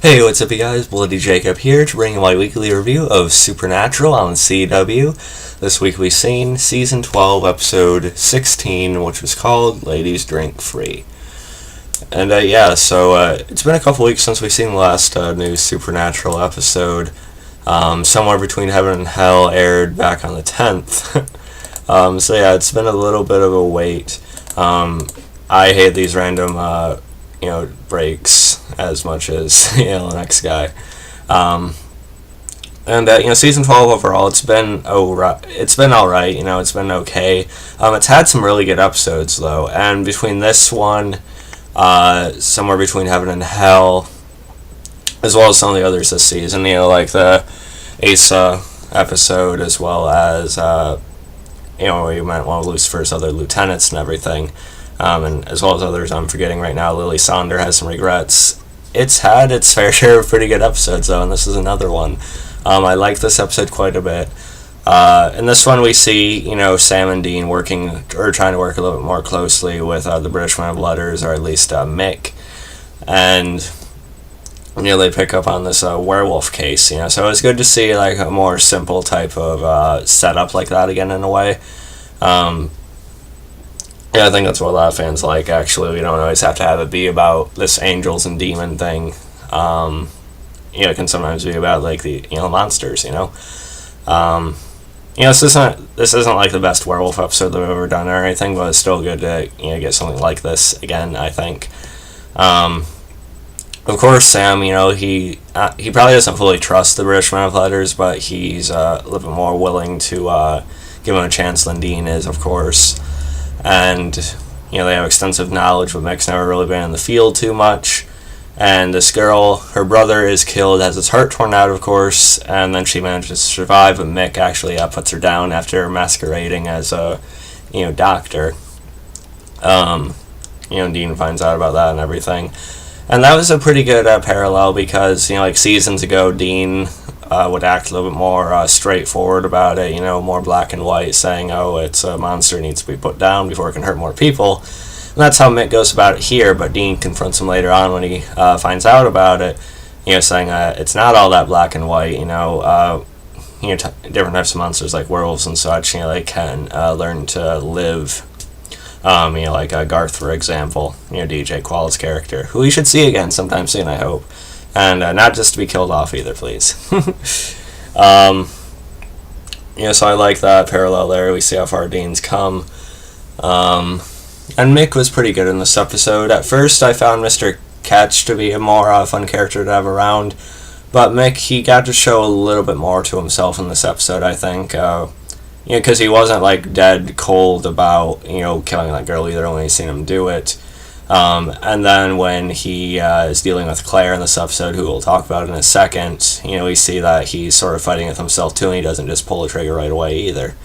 Hey, what's up, you guys? Bloody Jacob here to bring you my weekly review of Supernatural on CW. This week we've seen Season 12, Episode 16, which was called Ladies Drink Free. And it's been a couple weeks since we've seen the last new Supernatural episode. Somewhere Between Heaven and Hell aired back on the 10th. It's been a little bit of a wait. I hate these random breaks as much as the next guy. Season 12 overall, it's been alright. It's been okay. It's had some really good episodes though, and between this one, Somewhere Between Heaven and Hell, as well as some of the others this season, like the Asa episode, as well as where you met one of Lucifer's other lieutenants and everything. And as well as others I'm forgetting right now. Lily Sonder has some regrets. It's had its fair share of pretty good episodes though, and this is another one. I like this episode quite a bit. In this one we see, Sam and Dean trying to work a little bit more closely with the British Man of Letters, or at least Mick. And they pick up on this werewolf case, so it's good to see like a more simple type of setup like that again in a way. I think that's what a lot of fans like, actually. We don't always have to have it be about this angels and demon thing. It can sometimes be about, like, the, monsters, this isn't, like, the best werewolf episode that we've ever done or anything, but it's still good to, get something like this again, I think. Of course, Sam, he probably doesn't fully trust the British Man of Letters, but he's a little bit more willing to give him a chance than Dean is, of course. And, they have extensive knowledge, but Mick's never really been in the field too much. And this girl, her brother is killed, has his heart torn out, of course, and then she manages to survive, but Mick actually puts her down after masquerading as a, doctor. Dean finds out about that and everything. And that was a pretty good parallel because, seasons ago, Dean would act a little bit more straightforward about it, more black and white, saying, oh, it's a monster, it needs to be put down before it can hurt more people. And that's how Mick goes about it here, but Dean confronts him later on when he finds out about it, saying it's not all that black and white, different types of monsters like werewolves and such, they can learn to live. Like Garth, for example, DJ Qual's character, who we should see again sometime soon, I hope. And not just to be killed off either, please. So I like that parallel there. We see how far Dean's come. And Mick was pretty good in this episode. At first, I found Mr. Ketch to be a more fun character to have around. But Mick, he got to show a little bit more to himself in this episode, I think. Because he wasn't, like, dead cold about, killing that girl either when he's seen him do it. And then when he is dealing with Claire in this episode, who we'll talk about in a second, we see that he's sort of fighting with himself too, and he doesn't just pull the trigger right away either.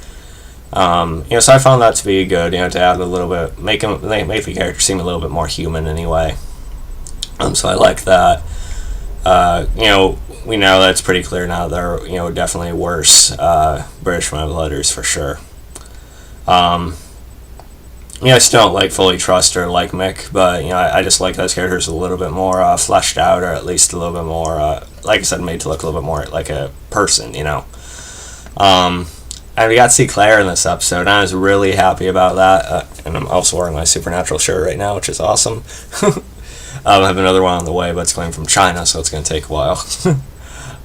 So I found that to be good, to add a little bit, make the character seem a little bit more human anyway. So I like that. We know that it's pretty clear now there are, definitely worse British Man of Letters for sure. I still don't fully trust her like Mick, but I just like those characters a little bit more fleshed out, or at least a little bit more, like I said, made to look a little bit more like a person, And we got to see Claire in this episode, and I was really happy about that. And I'm also wearing my Supernatural shirt right now, which is awesome. I have another one on the way, but it's coming from China, so it's going to take a while.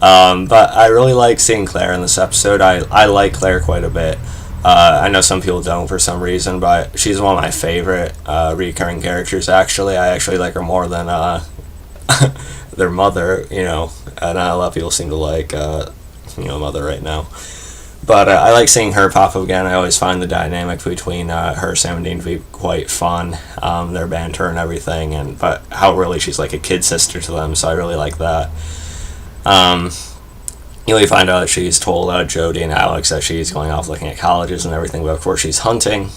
But I really like seeing Claire in this episode. I like Claire quite a bit. I know some people don't for some reason, but she's one of my favorite recurring characters, actually. I actually like her more than their mother, and a lot of people seem to like, Mother right now. But I like seeing her pop up again. I always find the dynamic between her, Sam, and Dean to be quite fun, their banter and everything, but how really she's like a kid sister to them, so I really like that. We find out that she's told Jody and Alex that she's going off looking at colleges and everything, but of course she's hunting.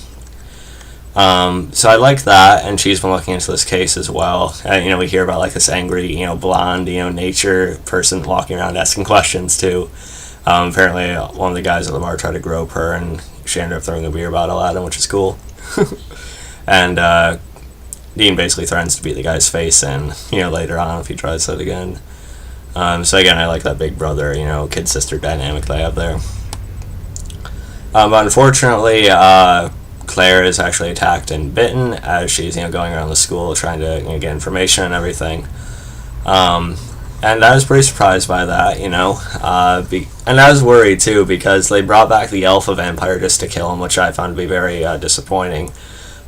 So I like that, and she's been looking into this case as well. And, we hear about like this angry, blonde, nature person walking around asking questions too. Apparently one of the guys at the bar tried to grope her, and she ended up throwing a beer bottle at him, which is cool. And Dean basically threatens to beat the guy's face in, later on if he tries that again. So again, I like that big brother, kid sister dynamic they have there. But unfortunately, Claire is actually attacked and bitten as she's going around the school trying to get information and everything. And I was pretty surprised by that, and I was worried too because they brought back the alpha vampire just to kill him, which I found to be very disappointing.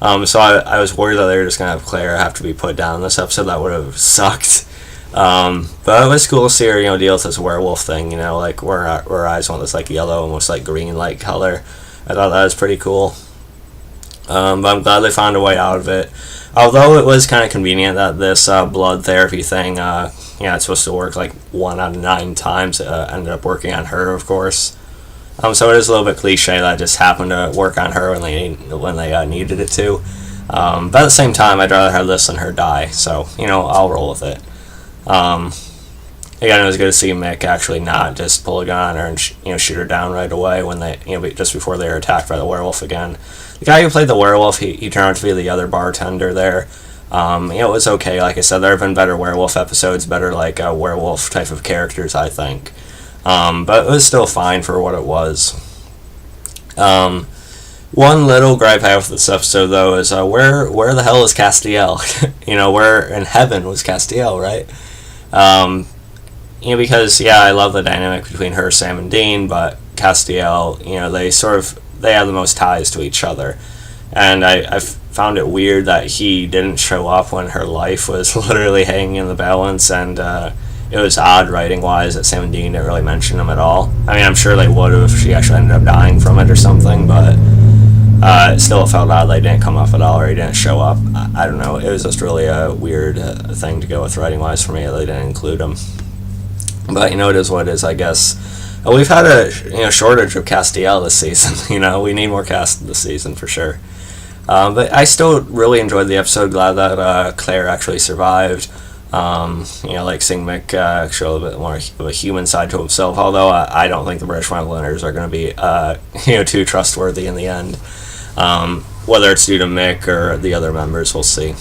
So I was worried that they were just going to have Claire have to be put down in this episode. That would have sucked. But it was cool to see her, deal with this werewolf thing, like where her eyes went this like yellow, almost like green like color. I thought that was pretty cool. But I'm glad they found a way out of it. Although it was kind of convenient that this blood therapy thing, it's supposed to work like 1 out of 9 times. Ended up working on her, of course. So it is a little bit cliche that it just happened to work on her when they needed it to. But at the same time, I'd rather have this than her die. So I'll roll with it. Again, it was good to see Mick actually not just pull a gun on her and shoot her down right away when they just before they were attacked by the werewolf again. The guy who played the werewolf, he turned out to be the other bartender there. It was okay. Like I said, there have been better werewolf episodes, better like werewolf type of characters, I think. But it was still fine for what it was. One little gripe I have with this episode, though, is where the hell is Casitel? Where in heaven was Casitel, right? Because I love the dynamic between her, Sam, and Dean, but Casitel, they have the most ties to each other, and I found it weird that he didn't show up when her life was literally hanging in the balance, and it was odd writing wise that Sam and Dean didn't really mention him at all. I mean, I'm sure they would have if she actually ended up dying from it or something, but still it felt odd they didn't come up at all or he didn't show up. I don't know, it was just really a weird thing to go with writing wise for me that they didn't include him. But it is what it is, I guess. We've had a shortage of Casitel this season. We need more cast this season for sure. But I still really enjoyed the episode. Glad that Claire actually survived. Like seeing Mick show a bit more of a human side to himself. Although I don't think the British winners are going to be too trustworthy in the end. Whether it's due to Mick or the other members, we'll see.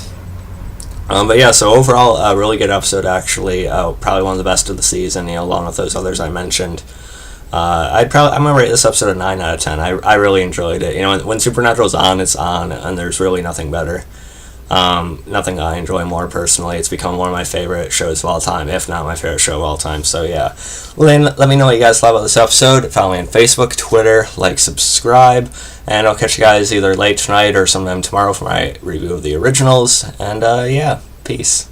So overall, a really good episode actually. Probably one of the best of the season, along with those others I mentioned. I'm gonna rate this episode a 9 out of 10. I really enjoyed it. When Supernatural's on, it's on, and there's really nothing better. Nothing I enjoy more personally. It's become one of my favorite shows of all time, if not my favorite show of all time. So yeah, let me know what you guys thought about this episode. Follow me on Facebook, Twitter, subscribe, and I'll catch you guys either late tonight or sometime tomorrow for my review of the originals. And peace.